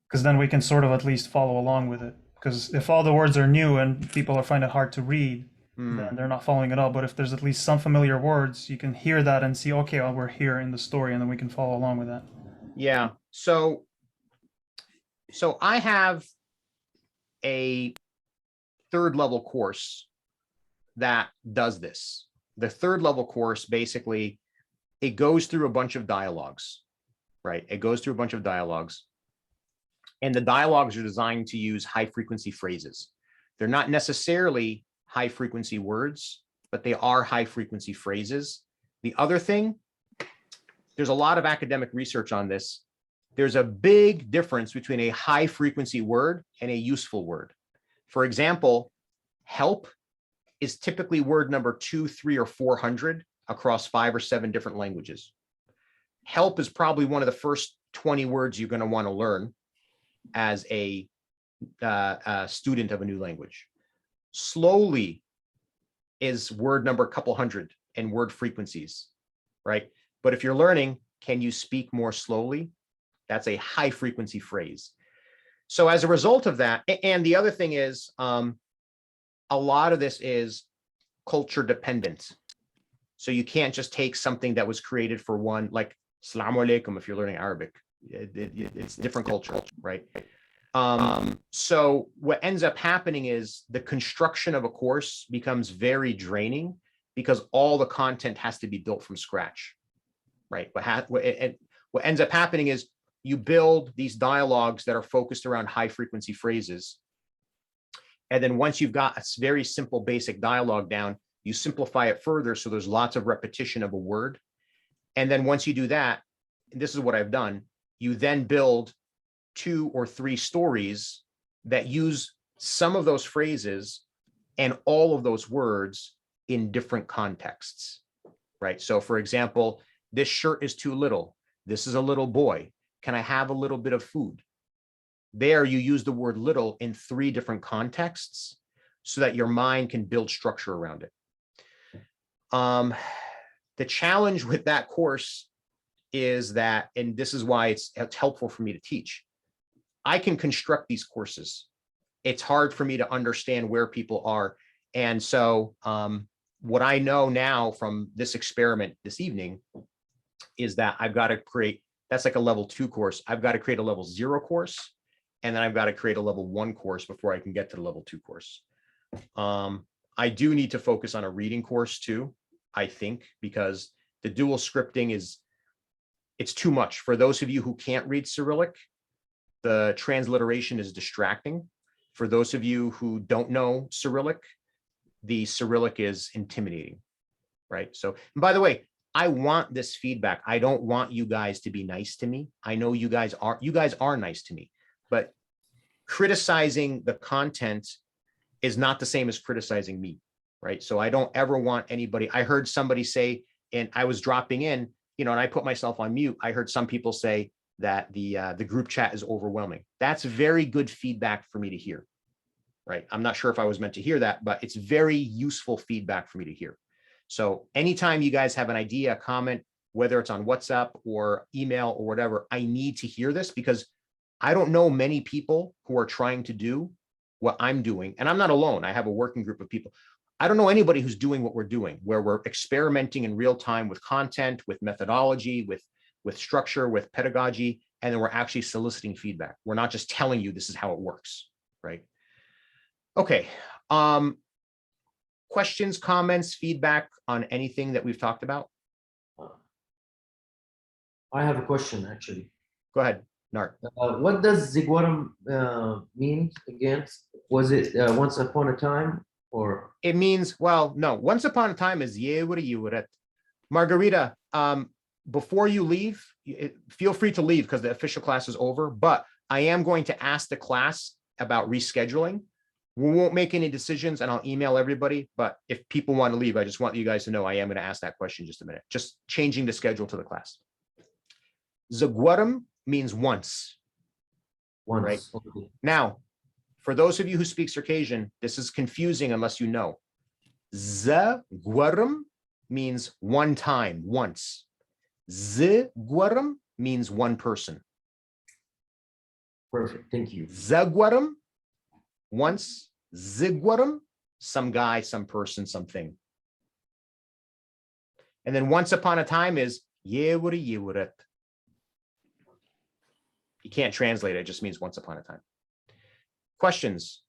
Because then we can sort of at least follow along with it. Because if all the words are new and people are finding it hard to read, then they're not following it up. But if there's at least some familiar words, you can hear that and see, okay, well, we're here in the story, and then we can follow along with that. Yeah. So I have a 3rd level course that does this. The 3rd level course, basically, it goes through a bunch of dialogues, right? It goes through a bunch of dialogues. And the dialogues are designed to use high frequency phrases. They're not necessarily high frequency words, but they are high frequency phrases. The other thing, there's a lot of academic research on this. There's a big difference between a high frequency word and a useful word. For example, help is typically word number 2, 3, or 400 across 5 or 7 different languages. Help is probably one of the first 20 words you're going to want to learn as a student of a new language. Slowly is word number a couple hundred and word frequencies, right? But if you're learning, can you speak more slowly? That's a high frequency phrase. So as a result of that, and the other thing is, a lot of this is culture dependent. So you can't just take something that was created for one, like Assalamu alaikum if you're learning Arabic. It's different culture, right? So what ends up happening is the construction of a course becomes very draining because all the content has to be built from scratch, right? What ends up happening is you build these dialogues that are focused around high frequency phrases. And then once you've got a very simple basic dialogue down, you simplify it further. So there's lots of repetition of a word. And then once you do that, and this is what I've done, you then build 2 or 3 stories that use some of those phrases and all of those words in different contexts, right? So for example, this shirt is too little. This is a little boy. Can I have a little bit of food? There you use the word little in 3 different contexts so that your mind can build structure around it. The challenge with that course is that, and this is why it's helpful for me to teach, I can construct these courses. It's hard for me to understand where people are. And so what I know now from this experiment this evening is that I've got to create, that's like a level 2 course. I've got to create a level 0 course. And then I've got to create a level 1 course before I can get to the level 2 course. I do need to focus on a reading course too, I think, because the dual scripting it's too much. For those of you who can't read Cyrillic, the transliteration is distracting. For those of you who don't know Cyrillic, the Cyrillic is intimidating, right? So, and by the way, I want this feedback. I don't want you guys to be nice to me. I know you guys are nice to me, but criticizing the content is not the same as criticizing me, right? So I don't ever want anybody, I heard somebody say, and I was dropping in, and I put myself on mute. I heard some people say that the group chat is overwhelming. That's very good feedback for me to hear, right? I'm not sure if I was meant to hear that, but it's very useful feedback for me to hear. So anytime you guys have an idea, a comment, whether it's on WhatsApp or email or whatever, I need to hear this because I don't know many people who are trying to do what I'm doing. And I'm not alone. I have a working group of people. I don't know anybody who's doing what we're doing, where we're experimenting in real time with content, with methodology, with structure, with pedagogy, and then we're actually soliciting feedback. We're not just telling you this is how it works, right? Okay. Questions, comments, feedback on anything that we've talked about? I have a question, actually. Go ahead, Nart. What does zigwaram mean again? Was it once upon a time, or? It means, well, no, once upon a time is yewuret. Margarita, before you leave, feel free to leave because the official class is over, but I am going to ask the class about rescheduling. We won't make any decisions and I'll email everybody, but if people want to leave, I just want you guys to know I am going to ask that question in just a minute, just changing the schedule to the class. Zagwaram means once. Right? Okay. Now, for those of you who speak Circassian, this is confusing unless you know. Zagwaram means one time, once. Zigwaram means one person. Perfect, thank you. Zagwaram, once. Zigwaram, some guy, some person, something. And then once upon a time is yewuret. You can't translate it, it just means once upon a time. Questions?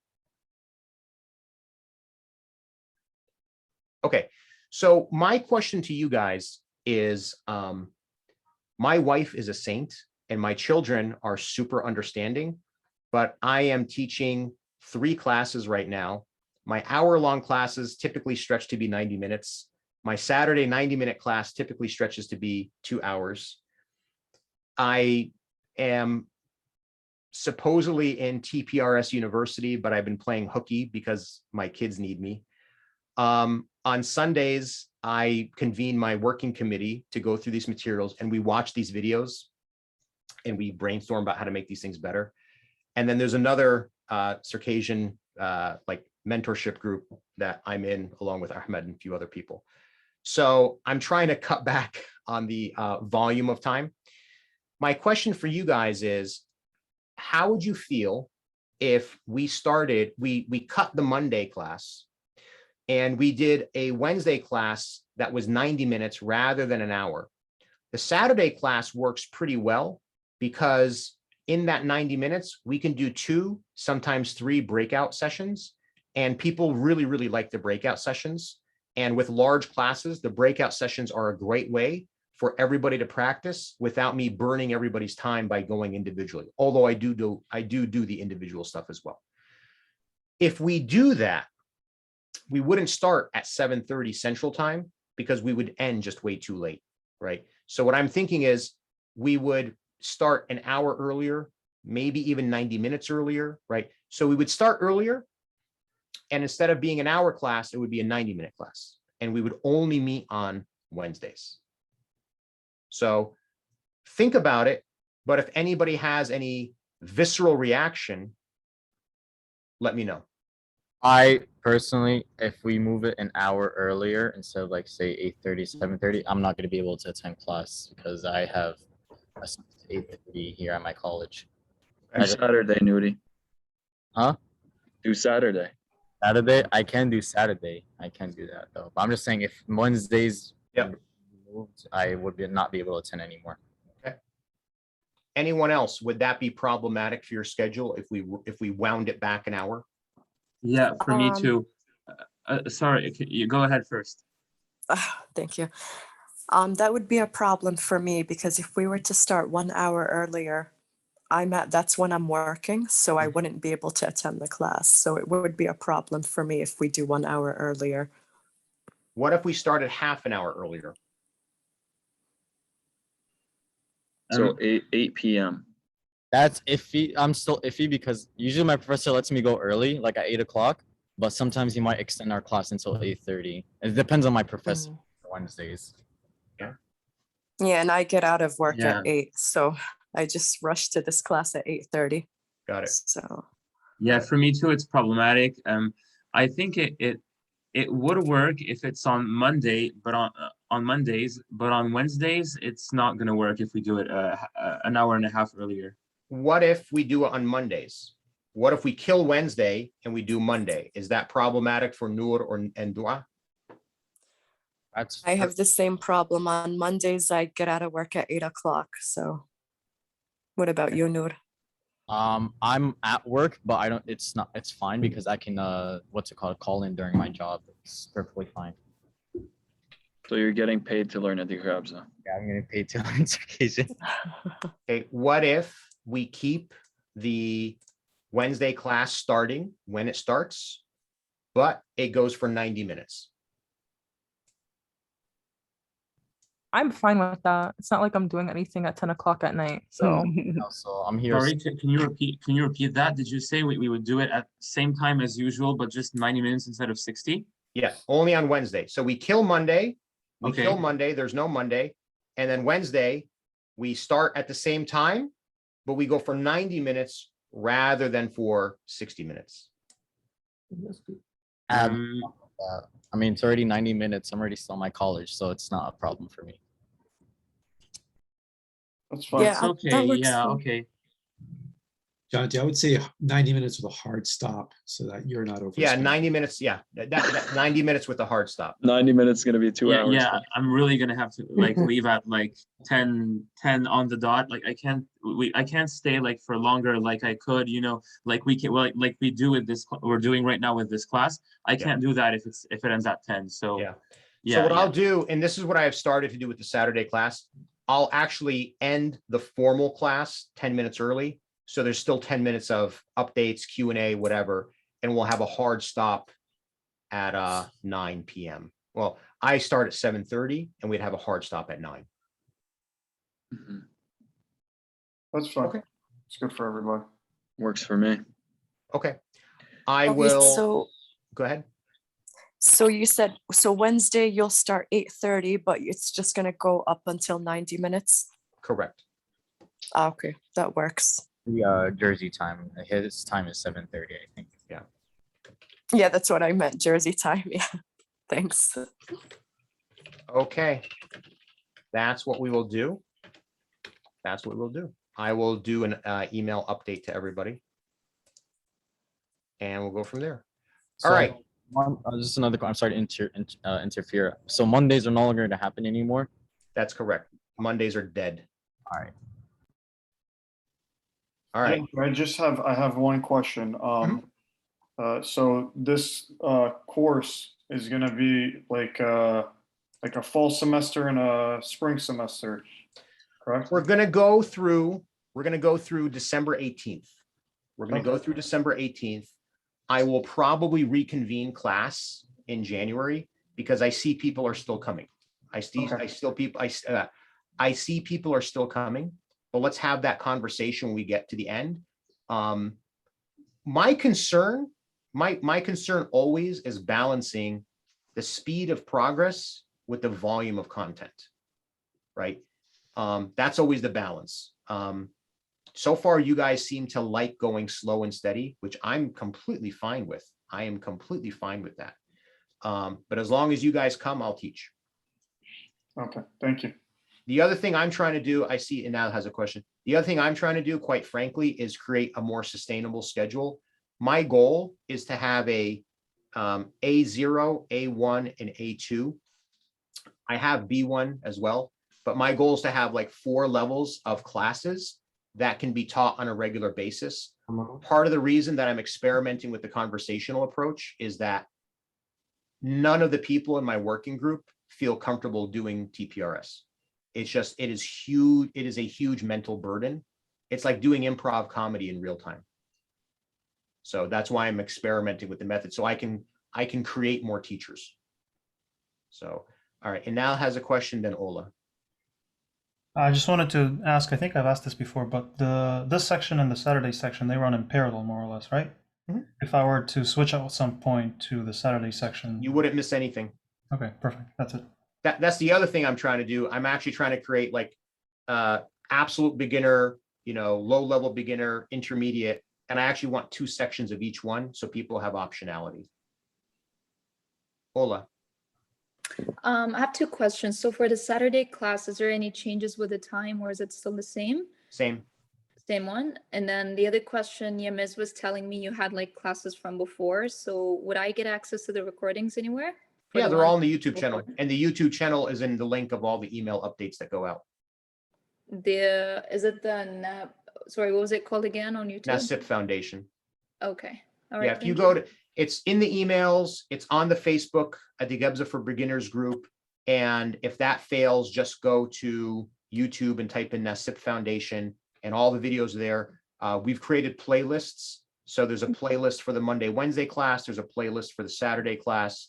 Okay, so my question to you guys is, my wife is a saint and my children are super understanding, but I am teaching 3 classes right now. My hour-long classes typically stretch to be 90 minutes. My Saturday 90-minute class typically stretches to be 2 hours. I am supposedly in TPRS University, but I've been playing hooky because my kids need me. On Sundays, I convene my working committee to go through these materials and we watch these videos and we brainstorm about how to make these things better. And then there's another Circassian like mentorship group that I'm in along with Ahmed and a few other people. So I'm trying to cut back on the volume of time. My question for you guys is, how would you feel if we started, we cut the Monday class and we did a Wednesday class that was 90 minutes rather than an hour? The Saturday class works pretty well because in that 90 minutes, we can do 2, sometimes 3 breakout sessions. And people really, really like the breakout sessions. And with large classes, the breakout sessions are a great way for everybody to practice without me burning everybody's time by going individually. Although I do the individual stuff as well. If we do that, we wouldn't start at 7:30 Central Time because we would end just way too late, right? So what I'm thinking is we would start an hour earlier, maybe even 90 minutes earlier, right? So we would start earlier, and instead of being an hour class, it would be a 90-minute class, and we would only meet on Wednesdays. So think about it, but if anybody has any visceral reaction, let me know. I personally, if we move it an hour earlier instead of like say 8:30, 7:30, I'm not going to be able to attend class because I have a 8:30 here at my college. Do Saturday, Nudie. Huh? Do Saturday. Saturday? I can do Saturday. I can do that though. But I'm just saying if Wednesdays moved, I would not be able to attend anymore. Okay. Anyone else? Would that be problematic for your schedule if we wound it back an hour? Yeah, for me too. Sorry, you go ahead first. Thank you. That would be a problem for me because if we were to start 1 hour earlier, that's when I'm working, so I wouldn't be able to attend the class. So it would be a problem for me if we do 1 hour earlier. What if we started half an hour earlier? So 8 p.m. That's iffy. I'm still iffy because usually my professor lets me go early, like at 8 o'clock, but sometimes he might extend our class until 8:30. It depends on my professor for Wednesdays. Yeah. Yeah, and I get out of work Yeah. at 8, so I just rush to this class at 8:30. Got it. So Yeah, for me too, it's problematic. I think it would work if it's on Monday, but on Mondays, but on Wednesdays, it's not gonna work if we do it an hour and a half earlier. What if we do it on Mondays? What if we kill Wednesday and we do Monday? Is that problematic for Noor and Dua? I have the same problem. On Mondays, I get out of work at 8 o'clock. So what about you, Noor? I'm at work, but it's fine because I can call in during my job. It's perfectly fine. So you're getting paid to learn at the Khabza. Yeah, I'm getting paid to learn Circassian. Okay, what if we keep the Wednesday class starting when it starts, but it goes for 90 minutes? I'm fine with that. It's not like I'm doing anything at 10 o'clock at night. So So I'm here. Sorry, can you repeat that? Did you say we would do it at the same time as usual, but just 90 minutes instead of 60? Yeah, only on Wednesday. So we kill Monday. We Okay. kill Monday. There's no Monday. And then Wednesday, we start at the same time, but we go for 90 minutes rather than for 60 minutes. I mean, it's already 90 minutes. I'm already still in my college, so it's not a problem for me. That's fine. Yeah, It's okay. that works Yeah, for me. okay. Jonathan, I would say 90 minutes with a hard stop so that you're not over. Yeah, 90 minutes. Yeah, that 90 minutes with a hard stop. 90 minutes is gonna be 2 Yeah, hours. yeah, I'm really gonna have to like leave at like 10 on the dot. Like I can't stay like for longer like I could, like we can like we do with this we're doing right now with this class. I can't do that if it ends at 10. So Yeah. yeah. So what I'll do, and this is what I have started to do with the Saturday class, I'll actually end the formal class 10 minutes early. So there's still 10 minutes of updates, Q&A, whatever, and we'll have a hard stop at 9 p.m. Well, I start at 7:30 and we'd have a hard stop at 9. Mhm. That's fine. Okay. It's good for everybody. Works for me. Okay. I Okay, will So, go ahead. so you said, so Wednesday you'll start 8:30, but it's just gonna go up until 90 minutes? Correct. Okay, that works. The Jersey time. His time is 7:30, I think. Yeah. Yeah, that's what I meant, Jersey time. Yeah, thanks. Okay. That's what we will do. That's what we'll do. I will do an email update to everybody. And we'll go from there. All right. Just another. I'm sorry to interfere. So Mondays are no longer going to happen anymore. That's correct. Mondays are dead. All right. All right. I have one question. So this course is going to be like a fall semester and a spring semester, correct? We're going to go through December 18th. We're going to go through December 18th. I will probably reconvene class in January because I see people are still coming. I see people are still coming, but let's have that conversation when we get to the end. My concern always is balancing the speed of progress with the volume of content, right? That's always the balance. So far, you guys seem to like going slow and steady, which I'm completely fine with. I am completely fine with that. But as long as you guys come, I'll teach. Okay, thank you. The other thing I'm trying to do, I see Inal has a question. The other thing I'm trying to do, quite frankly, is create a more sustainable schedule. My goal is to have a A0, A1, and A2. I have B1 as well, but my goal is to have like 4 levels of classes that can be taught on a regular basis. Part of the reason that I'm experimenting with the conversational approach is that none of the people in my working group feel comfortable doing TPRS. It is huge. It is a huge mental burden. It's like doing improv comedy in real time. So that's why I'm experimenting with the method, so I can create more teachers. So, all right. And now has a question, then Ola. I just wanted to ask, I think I've asked this before, but this section and the Saturday section, they run in parallel more or less, right? Mhm. If I were to switch at some point to the Saturday section. You wouldn't miss anything. Okay, perfect. That's it. That's the other thing I'm trying to do. I'm actually trying to create like absolute beginner, low level beginner, intermediate, and I actually want 2 sections of each one so people have optionality. Ola. I have 2 questions. So for the Saturday class, is there any changes with the time, or is it still the same? Same one. And then the other question, Yamiz was telling me you had like classes from before. So would I get access to the recordings anywhere? Yeah, they're all on the YouTube channel, and the YouTube channel is in the link of all the email updates that go out. Is it the sorry, what was it called again on YouTube? NASIP Foundation. Okay. All right. Yeah, if you go to, it's in the emails, it's on the Facebook at the Gebza for Beginners group. And if that fails, just go to YouTube and type in NASIP Foundation, and all the videos are there. We've created playlists. So there's a playlist for the Monday, Wednesday class. There's a playlist for the Saturday class.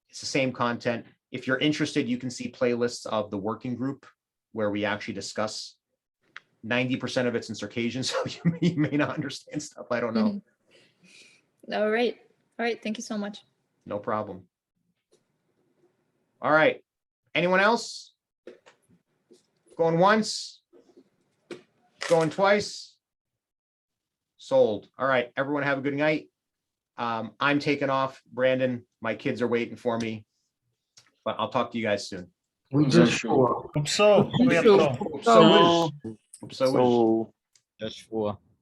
It's the same content. If you're interested, you can see playlists of the working group where we actually discuss. 90% of it's in Circassian, so you may not understand stuff. I don't know. All right. Thank you so much. No problem. All right. Anyone else? Going once? Going twice? Sold. All right. Everyone have a good night. I'm taking off. Brandon, my kids are waiting for me, but I'll talk to you guys soon. We just Hope so. So.